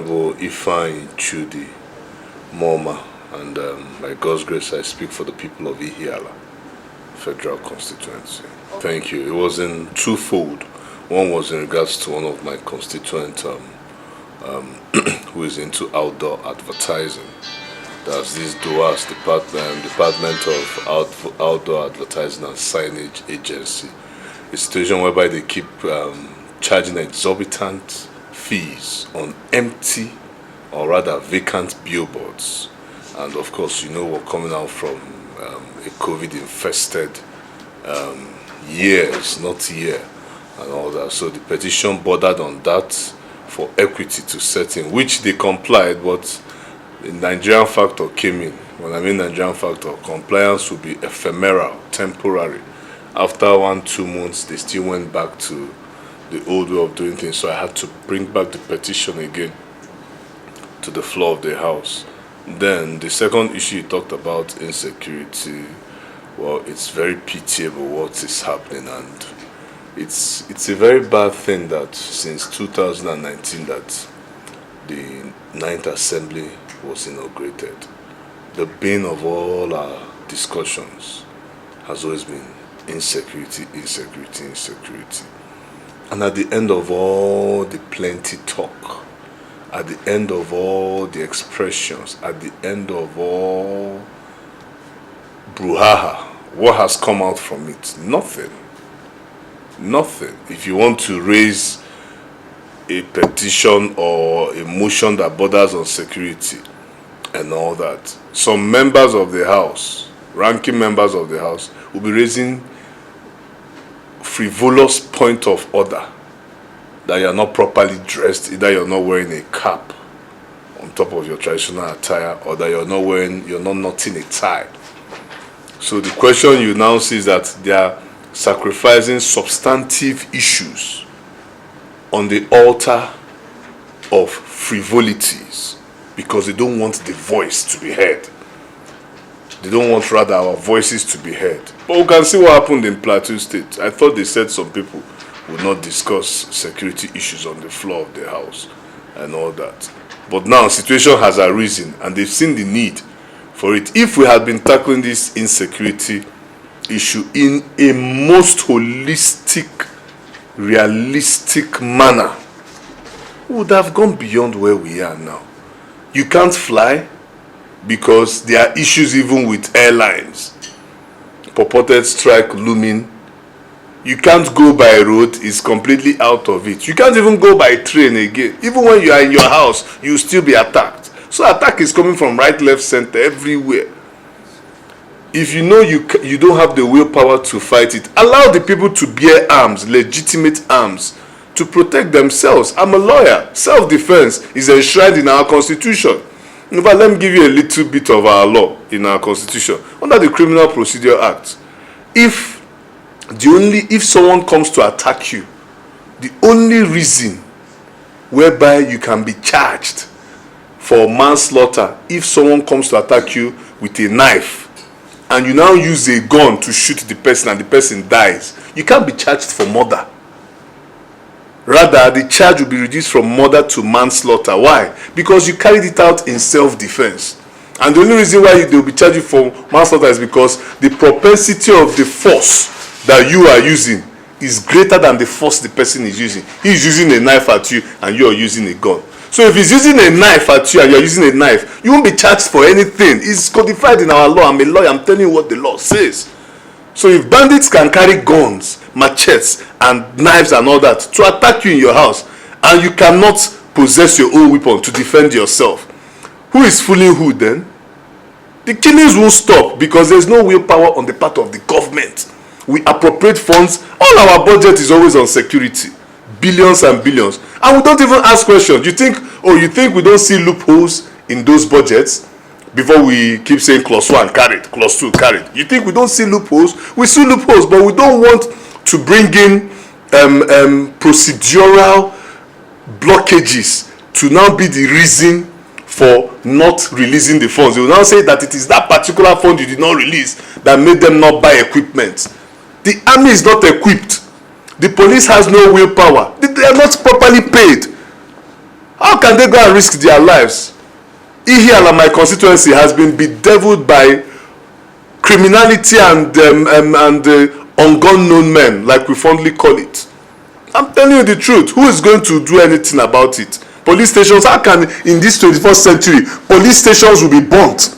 Honorable Ifeanyi Momah, and by God's grace I speak for the people of Ihiala Federal Constituency. Thank you. It was in twofold. One was in regards to one of my constituents who is into outdoor advertising. That's this DOAS, Department of Outdoor Advertising and Signage Agency. A situation whereby they keep charging exorbitant fees on empty or rather vacant billboards. And of course, you know, we're coming out from a COVID-infested years, not year, and all that. So the petition bordered on that for equity to set in, which they complied, but the Nigerian factor came in. When I mean Nigerian factor, compliance will be ephemeral, temporary. After 1-2 months, they still went back to the old way of doing things. So I had to bring back the petition again to the floor of the House. Then the second issue you talked about, insecurity. Well, it's very pitiable what is happening, and it's a very bad thing that since 2019 that the 9th Assembly was inaugurated. The bane of all our discussions has always been insecurity, insecurity, insecurity. And at the end of all the plenty talk, at the end of all the expressions, at the end of all brouhaha, what has come out from it? Nothing. Nothing. If you want to raise a petition or a motion that borders on security and all that, some members of the House, ranking members of the House, will be raising frivolous point of order that you are not properly dressed, either you're not wearing a cap on top of your traditional attire, or that you're not knotting a tie. So the question you now see is that they are sacrificing substantive issues on the altar of frivolities because they don't want the voice to be heard. They don't want rather our voices to be heard. But we can see what happened in Plateau State. I thought they said some people would not discuss security issues on the floor of the House and all that. But now situation has arisen and they've seen the need for it. If we had been tackling this insecurity issue in a most holistic, realistic manner, we would have gone beyond where we are now. You can't fly because there are issues even with airlines. Purported strike looming. You can't go by road, it's completely out of it. You can't even go by train again. Even when you are in your house, you'll still be attacked. So attack is coming from right, left, center, everywhere. If you know you don't have the willpower to fight it, allow the people to bear arms, legitimate arms, to protect themselves. I'm a lawyer. Self-defense is enshrined in our constitution. In fact, let me give you a little bit of our law in our constitution. Under the Criminal Procedural Act, if someone comes to attack you, the only reason whereby you can be charged for manslaughter, if someone comes to attack you with a knife and you now use a gun to shoot the person and the person dies, you can't be charged for murder. Rather, the charge will be reduced from murder to manslaughter. Why? Because you carried it out in self-defense. And the only reason why they will be charged you for manslaughter is because the propensity of the force that you are using is greater than the force the person is using. He is using a knife at you and you are using a gun. So if he's using a knife at you and you're using a knife, you won't be charged for anything. It's codified in our law. I'm a lawyer. I'm telling you what the law says. So if bandits can carry guns, machetes, and knives and all that to attack you in your house, and you cannot possess your own weapon to defend yourself, who is fooling who then? The killings won't stop because there's no willpower on the part of the government. We appropriate funds. All our budget is always on security. Billions and billions. And we don't even ask questions. You think we don't see loopholes in those budgets before we keep saying clause 1 carried, clause 2 carried? You think we don't see loopholes? We see loopholes, but we don't want to bring in procedural blockages to now be the reason for not releasing the funds. They will now say that it is that particular fund you did not release that made them not buy equipment. The army is not equipped. The police has no willpower. They are not properly paid. How can they go and risk their lives? Ihiala, my constituency, has been bedeviled by criminality and unknown men, like we fondly call it. I'm telling you the truth. Who is going to do anything about it? Police stations, how can in this 21st century, police stations will be burnt?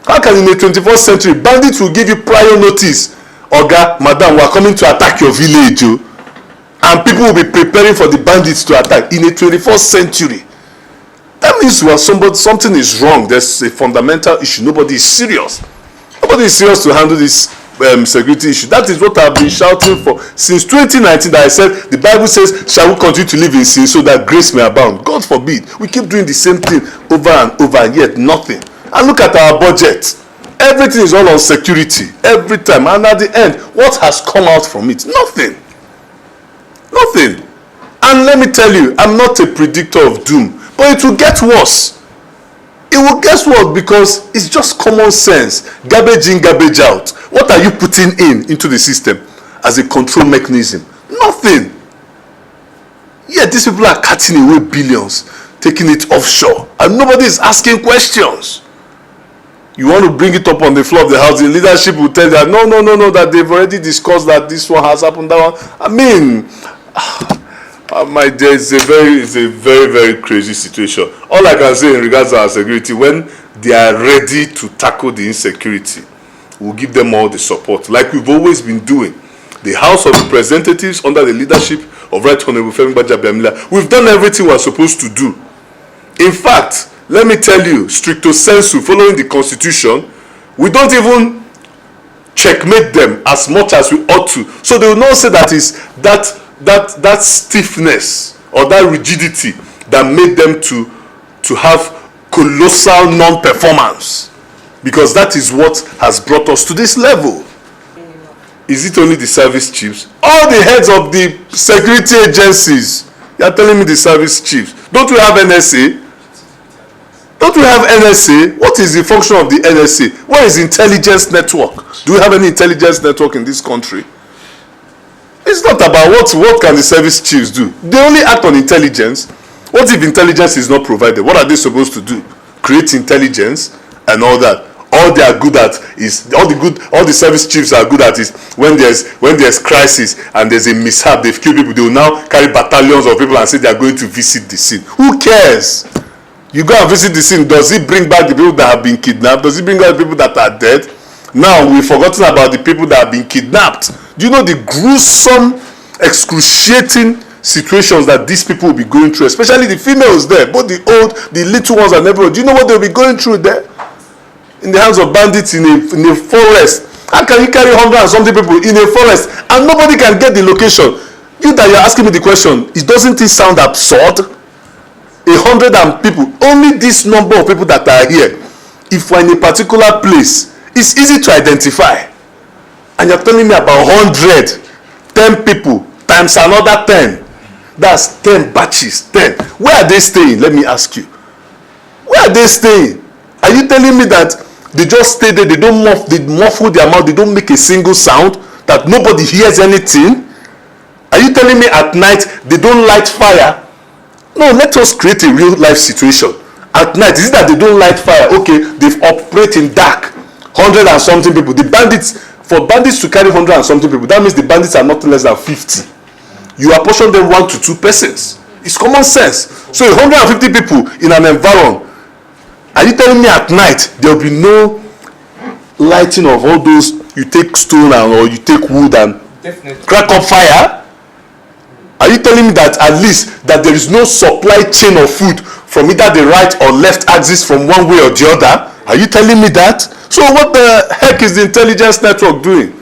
How can in the 21st century, bandits will give you prior notice? Oga, madam, we are coming to attack your village. Oh. And people will be preparing for the bandits to attack in the 21st century. That means something is wrong. There's a fundamental issue. Nobody is serious. Nobody is serious to handle this security issue. That is what I've been shouting for since 2019, that I said the Bible says, shall we continue to live in sin so that grace may abound? God forbid. We keep doing the same thing over and over, and yet nothing. And look at our budget. Everything is all on security every time, and at the end, what has come out from it? Nothing. Nothing. And let me tell you, I'm not a predictor of doom, but it will get worse. It will get worse because it's just common sense. Garbage in, garbage out. What are you putting into the system as a control mechanism? Nothing. Yet these people are cutting away billions, taking it offshore, and nobody is asking questions. You want to bring it up on the floor of the house, the leadership will tell you that no, that they've already discussed that this one has happened, that one. I mean, my dear, it's a very, very crazy situation. All I can say in regards to our security, when they are ready to tackle the insecurity, we'll give them all the support, like we've always been doing. The House of Representatives, under the leadership of Right Honorable Ifeanyi Momah, we've done everything we're supposed to do. In fact, let me tell you, stricto sensu, following the Constitution, we don't even checkmate them as much as we ought to. So they will not say that is that stiffness or that rigidity that made them to have colossal non-performance, because that is what has brought us to this level. Is it only the service chiefs? All the heads of the security agencies, you are telling me the service chiefs. Don't we have NSA? Don't we have NSA? What is the function of the NSA? What is intelligence network? Do we have any intelligence network in this country? It's not about what can the service chiefs do. They only act on intelligence. What if intelligence is not provided? What are they supposed to do? Create intelligence and all that. All they are good at is all the service chiefs are good at is when there's crisis and there's a mishap, they've killed people, they will now carry battalions of people and say they are going to visit the scene. Who cares? You go and visit the scene. Does it bring back the people that have been kidnapped? Does it bring back the people that are dead? Now we've forgotten about the people that have been kidnapped. Do you know the gruesome, excruciating situations that these people will be going through, especially the females there, both the old, the little ones, and everyone? Do you know what they'll be going through there? In the hands of bandits in a forest. How can you carry 100 and something people in a forest and nobody can get the location? You that you're asking me the question, doesn't it sound absurd? 100 and people, only this number of people that are here, if we're in a particular place, it's easy to identify. And you're telling me about 100, 10 people times another 10. That's 10 batches, 10. Where are they staying? Let me ask you. Where are they staying? Are you telling me that they just stay there, they muffle their mouth, they don't make a single sound, that nobody hears anything? Are you telling me at night they don't light fire? No, let us create a real life situation. At night, is it that they don't light fire? Okay, they operate in dark. 100 and something people. The bandits, for bandits to carry 100 and something people, that means the bandits are not less than 50. You apportion them 1 to 2 persons. It's common sense. So 150 people in an environment. Are you telling me at night there will be no lighting of all those? You take stone or you take wood and crack up fire? Are you telling me that at least that there is no supply chain of food from either the right or left axis from one way or the other? Are you telling me that? So what the heck is the intelligence network doing?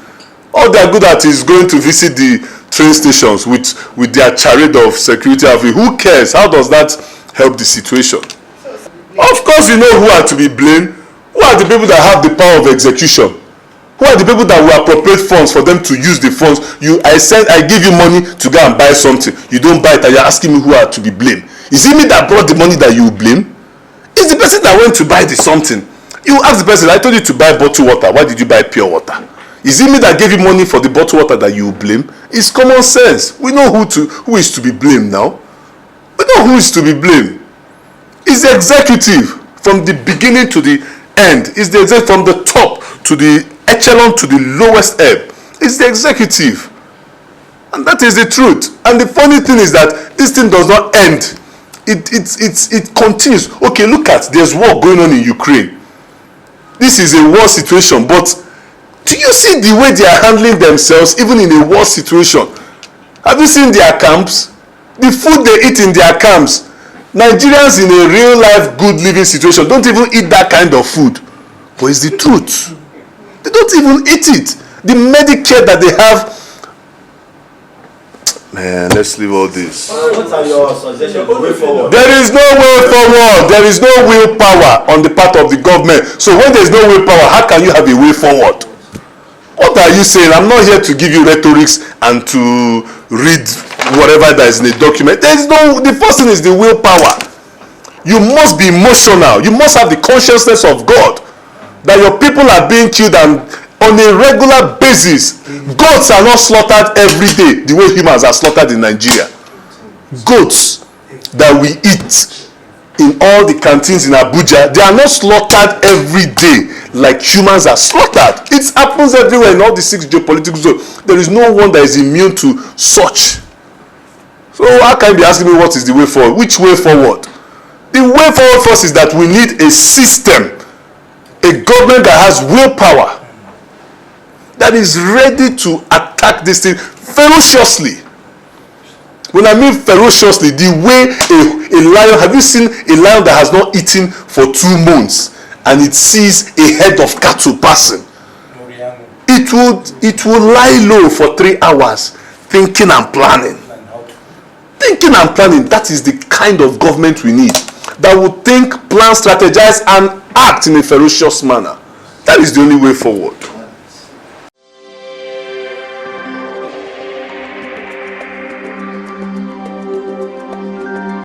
All they are good at is going to visit the train stations with their charade of security. Who cares? How does that help the situation? Of course you know who are to be blamed. Who are the people that have the power of execution? Who are the people that will appropriate funds for them to use the funds? I give you money to go and buy something. You don't buy it and you're asking me who are to be blamed. Is it me that brought the money that you blame? It's the person that went to buy the something. You ask the person, I told you to buy bottled water. Why did you buy pure water? Is it me that gave you money for the bottled water that you blame? It's common sense. We know who is to be blamed now. We know who is to be blamed. It's the executive from the beginning to the end. It's the executive from the top to the echelon to the lowest ebb. It's the executive. And that is the truth. And the funny thing is that this thing does not end. It continues. Okay, look at, there's war going on in Ukraine. This is a war situation, but do you see the way they are handling themselves even in a war situation? Have you seen their camps? The food they eat in their camps. Nigerians in a real life good living situation don't even eat that kind of food. But it's the truth. They don't even eat it. The Medicare that they have. Man, let's leave all this. What are your suggestions? Way forward. There is no way forward. There is no willpower on the part of the government. So when there is no willpower, how can you have a way forward? What are you saying? I'm not here to give you rhetorics and to read whatever that is in a document. There is no. The first thing is the willpower. You must be emotional. You must have the consciousness of God that your people are being killed and on a regular basis. Goats are not slaughtered every day the way humans are slaughtered in Nigeria. Goats that we eat in all the canteens in Abuja, they are not slaughtered every day like humans are slaughtered. It happens everywhere in all the 6 geopolitical zones. There is no one that is immune to such. So how can you be asking me what is the way forward? Which way forward? The way forward first is that we need a system, a government that has willpower, that is ready to attack this thing ferociously. When I mean ferociously, the way a lion, have you seen a lion that has not eaten for 2 months and it sees a head of cattle passing? It will lie low for 3 hours thinking and planning. Thinking and planning, that is the kind of government we need. That will think, plan, strategize and act in a ferocious manner. That is the only way forward.